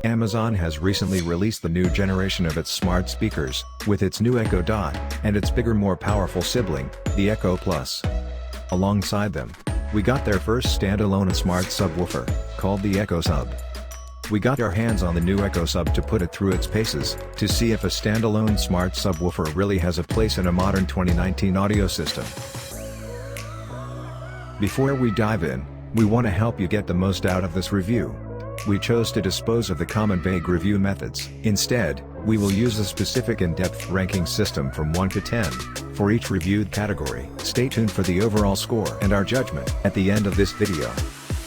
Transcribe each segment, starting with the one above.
Amazon has recently released the new generation of its smart speakers, with its new Echo Dot, and its bigger more powerful sibling, the Echo Plus. Alongside them, we got their first standalone smart subwoofer, called the Echo Sub. We got our hands on the new Echo Sub to put it through its paces, to see if a standalone smart subwoofer really has a place in a modern 2019 audio system. Before we dive in, we want to help you get the most out of this review. We chose to dispose of the common vague review methods. Instead, we will use a specific in-depth ranking system from 1 to 10, for each reviewed category. Stay tuned for the overall score and our judgment at the end of this video.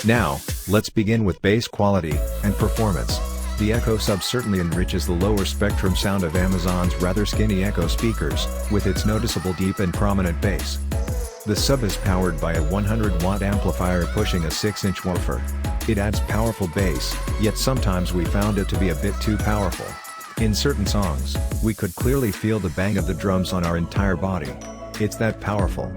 Now, let's begin with bass quality and performance. The Echo Sub certainly enriches the lower spectrum sound of Amazon's rather skinny Echo speakers, with its noticeable deep and prominent bass. The Sub is powered by a 100-watt amplifier pushing a 6-inch woofer. It adds powerful bass, yet sometimes we found it to be a bit too powerful. In certain songs, we could clearly feel the bang of the drums on our entire body. It's that powerful.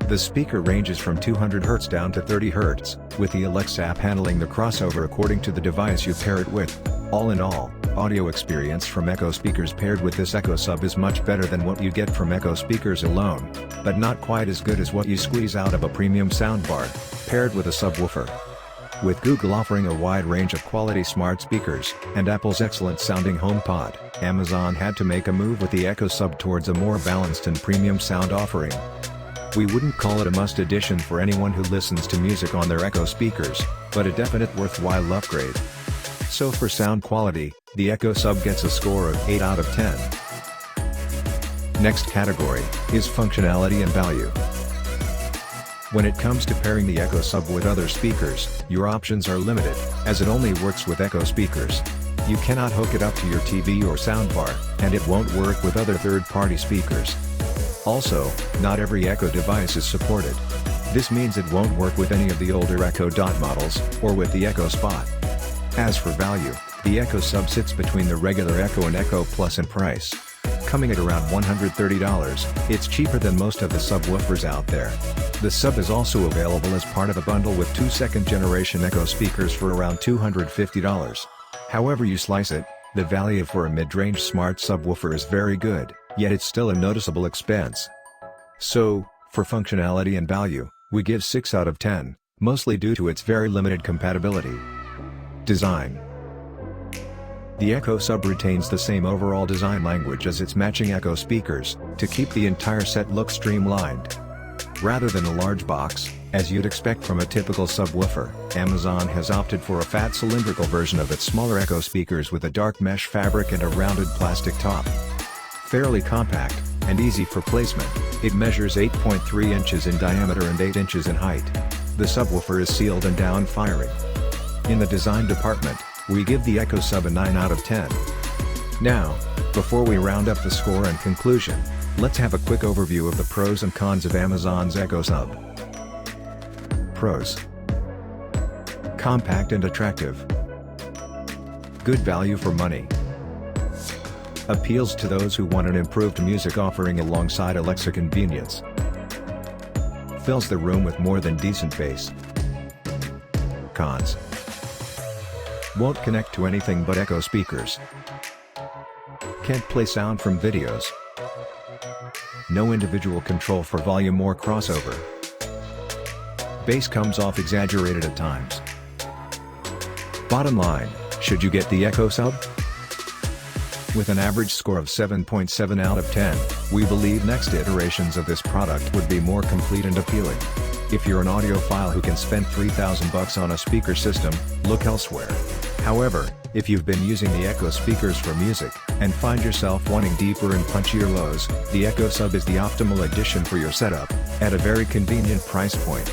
The speaker ranges from 200 Hz down to 30 Hz, with the Alexa app handling the crossover according to the device you pair it with. All in all, audio experience from Echo speakers paired with this Echo Sub is much better than what you get from Echo speakers alone, but not quite as good as what you squeeze out of a premium soundbar, paired with a subwoofer. With Google offering a wide range of quality smart speakers, and Apple's excellent-sounding HomePod, Amazon had to make a move with the Echo Sub towards a more balanced and premium sound offering. We wouldn't call it a must addition for anyone who listens to music on their Echo speakers, but a definite worthwhile upgrade. So for sound quality, the Echo Sub gets a score of 8 out of 10. Next category is functionality and value. When it comes to pairing the Echo Sub with other speakers, your options are limited, as it only works with Echo speakers. You cannot hook it up to your TV or soundbar, and it won't work with other third-party speakers. Also, not every Echo device is supported. This means it won't work with any of the older Echo Dot models, or with the Echo Spot. As for value, the Echo Sub sits between the regular Echo and Echo Plus in price. Coming at around $130, it's cheaper than most of the subwoofers out there. The Sub is also available as part of a bundle with 2 second-generation Echo speakers for around $250. However you slice it, the value for a mid-range smart subwoofer is very good, yet it's still a noticeable expense. So, for functionality and value, we give 6 out of 10, mostly due to its very limited compatibility. Design. The Echo Sub retains the same overall design language as its matching Echo speakers, to keep the entire set look streamlined. Rather than a large box, as you'd expect from a typical subwoofer, Amazon has opted for a fat cylindrical version of its smaller Echo speakers with a dark mesh fabric and a rounded plastic top. Fairly compact, and easy for placement, it measures 8.3 inches in diameter and 8 inches in height. The subwoofer is sealed and down-firing. In the design department, we give the Echo Sub a 9 out of 10. Now, before we round up the score and conclusion, let's have a quick overview of the pros and cons of Amazon's Echo Sub. Pros: compact and attractive. Good value for money. Appeals to those who want an improved music offering alongside Alexa convenience. Fills the room with more than decent bass. Cons: won't connect to anything but Echo speakers. Can't play sound from videos. No individual control for volume or crossover. Bass comes off exaggerated at times. Bottom line, should you get the Echo Sub? With an average score of 7.7 out of 10, we believe next iterations of this product would be more complete and appealing. If you're an audiophile who can spend $3,000 on a speaker system, look elsewhere. However, if you've been using the Echo speakers for music, and find yourself wanting deeper and punchier lows, the Echo Sub is the optimal addition for your setup, at a very convenient price point.